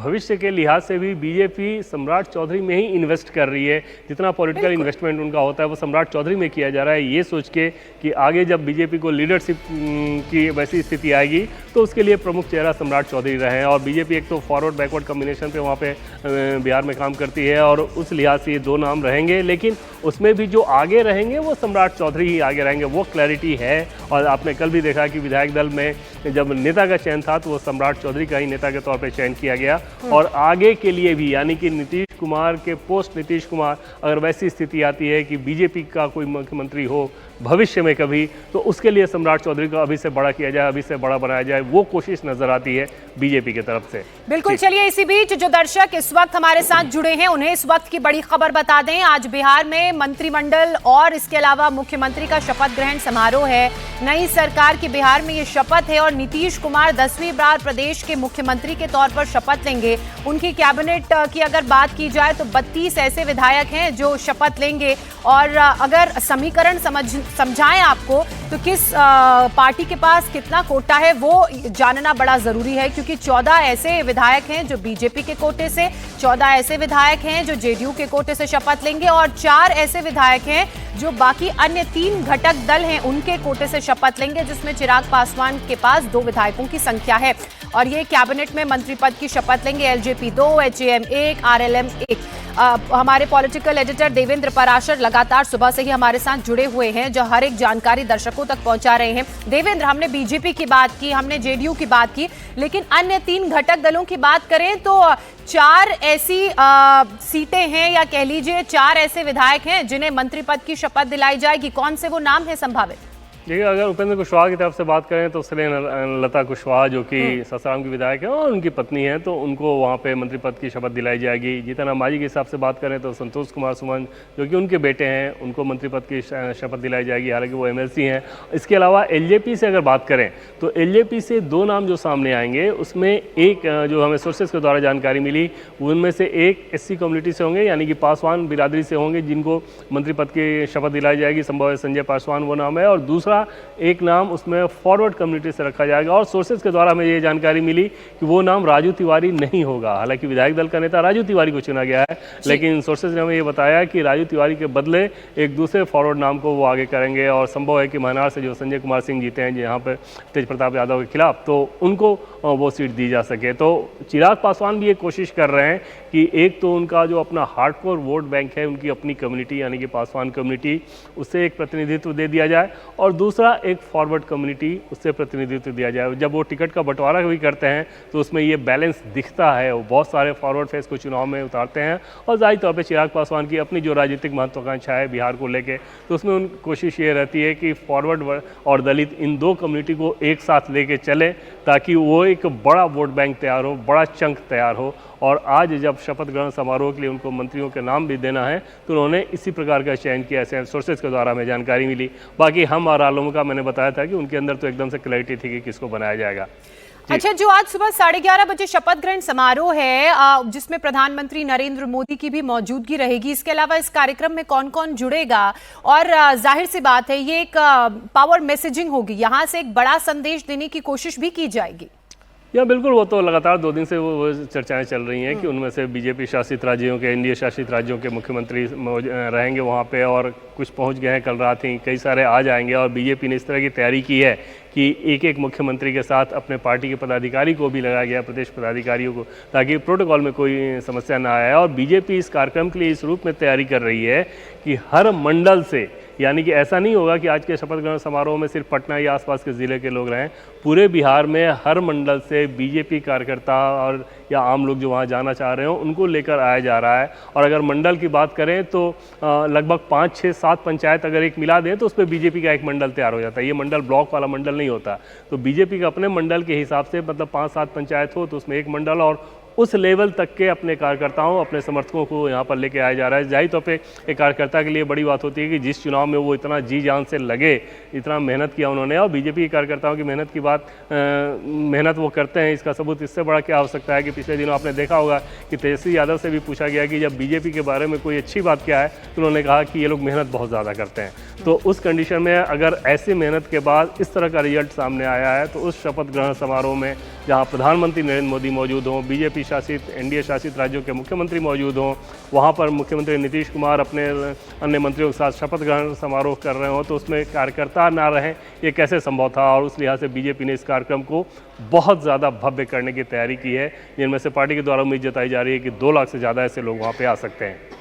भविष्य के लिहाज से भी बीजेपी सम्राट चौधरी में ही इन्वेस्ट कर रही है। जितना पॉलिटिकल इन्वेस्टमेंट उनका होता है वो सम्राट चौधरी में किया जा रहा है, ये सोच के कि आगे जब बीजेपी को लीडरशिप की वैसी स्थिति आएगी तो उसके लिए प्रमुख चेहरा सम्राट चौधरी रहे हैं। और बीजेपी एक तो फॉरवर्ड बैकवर्ड कॉम्बिनेशन पे वहाँ पे बिहार में काम करती है और उस लिहाज से ये दो नाम रहेंगे, लेकिन उसमें भी जो आगे रहेंगे वो सम्राट चौधरी ही आगे रहेंगे, वो क्लैरिटी है। और आपने कल भी देखा कि विधायक दल में जब नेता का चयन था तो वो सम्राट चौधरी का ही नेता के तौर पे चयन किया गया। और आगे के लिए भी, यानी कि नीतीश कुमार के पोस्ट नीतीश कुमार अगर वैसी स्थिति आती है कि बीजेपी का कोई मुख्यमंत्री हो भविष्य में कभी, तो उसके लिए सम्राट चौधरी को अभी से बड़ा किया जाए, अभी से बड़ा बनाया जाए, वो कोशिश नजर आती है बीजेपी की तरफ से। बिल्कुल। चलिए, इसी बीच जो दर्शक इस वक्त हमारे साथ जुड़े हैं उन्हें इस वक्त की बड़ी खबर बता दें। आज बिहार में मंत्रिमंडल और इसके अलावा मुख्यमंत्री का शपथ ग्रहण समारोह है। नई सरकार की बिहार में ये शपथ है और नीतीश कुमार 10वीं बार प्रदेश के मुख्यमंत्री के तौर पर शपथ लेंगे। उनकी कैबिनेट की अगर बात की जाए तो 32 ऐसे विधायक हैं जो शपथ लेंगे। और अगर समीकरण समझाएं आपको तो किस पार्टी के पास कितना कोटा है वो जानना बड़ा जरूरी है, क्योंकि 14 ऐसे विधायक हैं जो बीजेपी के कोटे से, 14 ऐसे विधायक हैं जो जेडीयू के कोटे से शपथ लेंगे और 4 ऐसे विधायक हैं जो बाकी अन्य 3 घटक दल हैं उनके कोटे से शपथ लेंगे, जिसमें चिराग पासवान के पास 2 विधायकों की संख्या है। और ये कैबिनेट में मंत्री पद की शपथ लेंगे एलजेपी 2, एचएएम 1, आरएलएम 1। हमारे पॉलिटिकल एडिटर देवेंद्र पराशर लगातार सुबह से ही हमारे साथ जुड़े हुए हैं, जो हर एक जानकारी दर्शकों तक पहुंचा रहे हैं। देवेंद्र, हमने बीजेपी की बात की, हमने जेडीयू की बात की, लेकिन अन्य 3 घटक दलों की बात करें तो 4 ऐसी सीटें हैं या कह लीजिए 4 ऐसे विधायक हैं जिन्हें मंत्री पद की शपथ दिलाई जाएगी। कौन से वो नाम है संभावित? देखिए, अगर उपेंद्र कुशवाहा की तरफ से बात करें तो लता कुशवाहा जो कि सासाराम की विधायक है और उनकी पत्नी है, तो उनको वहाँ पे मंत्री पद की शपथ दिलाई जाएगी। जीतन अंबाजी के हिसाब से बात करें तो संतोष कुमार सुमन जो कि उनके बेटे हैं, उनको मंत्री पद की शपथ दिलाई जाएगी, हालांकि वो एमएलसी हैं। इसके अलावा एलजेपी से अगर बात करें तो एलजेपी से 2 नाम जो सामने आएंगे, उसमें एक जो हमें सोर्सेज के द्वारा जानकारी मिली, उनमें से एक एससी कम्युनिटी से होंगे, यानी कि पासवान बिरादरी से होंगे, जिनको मंत्री पद की शपथ दिलाई जाएगी। संभव है संजय पासवान वो नाम है। और दूसरा एक नाम उसमें फॉरवर्ड कम्युनिटी से रखा जाएगा। और सोर्सेज के द्वारा हमें ये जानकारी मिली कि वो नाम राजू तिवारी नहीं होगा। हालांकि विधायक दल का नेता राजू तिवारी को चुना गया है, लेकिन सोर्सेज ने हमें ये बताया कि राजू तिवारी के बदले एक दूसरे फॉरवर्ड नाम को वो आगे करेंगे। और संभव है कि महनार से जो संजय कुमार सिंह जीते हैं यहाँ पर तेज प्रताप यादव के खिलाफ, तो उनको वो सीट दी जा सके। तो चिराग पासवान भी ये कोशिश कर रहे हैं कि एक तो उनका जो अपना हार्डकोर वोट बैंक है, उनकी अपनी कम्युनिटी यानी कि पासवान कम्युनिटी, उससे एक प्रतिनिधित्व दे दिया जाए, और दूसरा एक फॉरवर्ड कम्युनिटी, उससे प्रतिनिधित्व दिया जाए। जब वो टिकट का बंटवारा भी करते हैं तो उसमें ये बैलेंस दिखता है। वो बहुत सारे फॉरवर्ड फेस को चुनाव में उतारते हैं और जाहिर तौर पे चिराग पासवान की अपनी जो राजनीतिक महत्वाकांक्षा है बिहार को लेके, तो उसमें उन कोशिश ये रहती है कि फॉरवर्ड और दलित इन 2 कम्युनिटी को एक साथ लेके चले, ताकि वो एक बड़ा वोट बैंक तैयार हो, बड़ा चंक तैयार हो। और आज जब शपथ ग्रहण समारोह के लिए उनको मंत्रियों के नाम भी देना है तो उन्होंने इसी प्रकार का चयन किया, ऐसे सोर्सेज के द्वारा हमें जानकारी मिली। बाकी हम और आलम का मैंने बताया था कि उनके अंदर तो एकदम से क्लैरिटी थी कि किसको बनाया जाएगा। अच्छा, जो आज सुबह 11:30 बजे शपथ ग्रहण समारोह है, जिसमें प्रधानमंत्री नरेंद्र मोदी की भी मौजूदगी रहेगी, इसके अलावा इस कार्यक्रम में कौन कौन जुड़ेगा? और जाहिर सी बात है ये एक पावर मैसेजिंग होगी, यहाँ से एक बड़ा संदेश देने की कोशिश भी की जाएगी। या बिल्कुल, वो तो लगातार 2 दिन से वो चर्चाएं चल रही हैं कि उनमें से बीजेपी शासित राज्यों के, एनडीए शासित राज्यों के मुख्यमंत्री रहेंगे वहाँ पे, और कुछ पहुँच गए हैं, कल रात ही कई सारे आ जाएंगे। और बीजेपी ने इस तरह की तैयारी की है कि एक मुख्यमंत्री के साथ अपने पार्टी के पदाधिकारी को भी लगाया गया, प्रदेश पदाधिकारियों को, ताकि प्रोटोकॉल में कोई समस्या ना आए। और बीजेपी इस कार्यक्रम के लिए इस रूप में तैयारी कर रही है कि हर मंडल से, यानी कि ऐसा नहीं होगा कि आज के शपथ ग्रहण समारोह में सिर्फ पटना या आसपास के ज़िले के लोग रहें, पूरे बिहार में हर मंडल से बीजेपी कार्यकर्ता और या आम लोग जो वहाँ जाना चाह रहे हो उनको लेकर आया जा रहा है। और अगर मंडल की बात करें तो लगभग 5, 6, 7 पंचायत अगर एक मिला दें तो उस पर बीजेपी का एक मंडल तैयार हो जाता है। ये मंडल ब्लॉक वाला मंडल नहीं होता, तो बीजेपी का अपने मंडल के हिसाब से मतलब 5-7 पंचायत हो तो उसमें एक मंडल, और उस लेवल तक के अपने कार्यकर्ताओं, अपने समर्थकों को यहाँ पर लेके आया जा रहा है। जाहिर तौर पे एक कार्यकर्ता के लिए बड़ी बात होती है कि जिस चुनाव में वो इतना जी जान से लगे, इतना मेहनत किया उन्होंने, और बीजेपी के कार्यकर्ताओं की मेहनत की बात, मेहनत वो करते हैं, इसका सबूत इससे बड़ा क्या हो सकता है कि पिछले दिनों आपने देखा होगा कि तेजस्वी यादव से भी पूछा गया कि जब बीजेपी के बारे में कोई अच्छी बात क्या है, तो उन्होंने कहा कि ये लोग मेहनत बहुत ज़्यादा करते हैं। तो उस कंडीशन में अगर ऐसी मेहनत के बाद इस तरह का रिजल्ट सामने आया है, तो उस शपथ ग्रहण समारोह में जहाँ प्रधानमंत्री नरेंद्र मोदी मौजूद हों, बीजेपी शासित एनडीए शासित राज्यों के मुख्यमंत्री मौजूद हों, वहाँ पर मुख्यमंत्री नीतीश कुमार अपने अन्य मंत्रियों के साथ शपथ ग्रहण समारोह कर रहे हों, तो उसमें कार्यकर्ता ना रहें, ये कैसे संभव था। और उस लिहाज से बीजेपी ने इस कार्यक्रम को बहुत ज़्यादा भव्य करने की तैयारी की है, जिनमें से पार्टी के द्वारा उम्मीद जताई जा रही है कि 2 लाख से ज़्यादा ऐसे लोग वहाँ पे आ सकते हैं।